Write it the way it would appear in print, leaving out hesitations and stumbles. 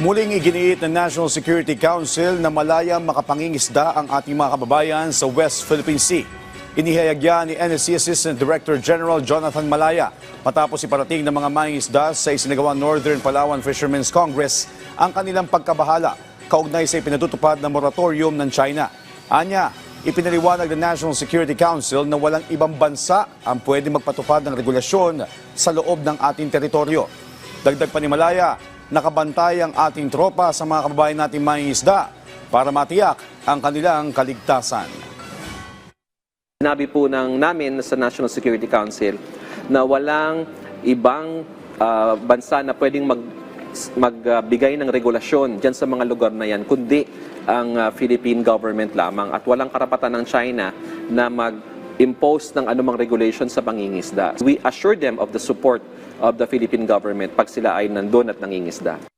Muling iginiit ng National Security Council na malayang makapangingisda ang ating mga kababayan sa West Philippine Sea. Inihayag yan ni NSC Assistant Director General Jonathan Malaya matapos iparating ng mga mangingisda sa isinagawang Northern Palawan Fishermen's Congress ang kanilang pagkabahala kaugnay sa ipinatutupad na moratorium ng China. Anya, ipinaliwanag ng National Security Council na walang ibang bansa ang pwede magpatupad ng regulasyon sa loob ng ating teritoryo. Dagdag pa ni Malaya, nakabantay ang ating tropa sa mga kababayan nating mangingisda para matiyak ang kanilang kaligtasan. Sinabi po namin sa National Security Council na walang ibang bansa na pwedeng magbigay ng regulasyon dyan sa mga lugar na yan, kundi ang Philippine government lamang, at walang karapatan ng China na mag-impose ng anumang regulation sa pangingisda. We assure them of the support of the Philippine government pag sila ay nandun at nangingisda.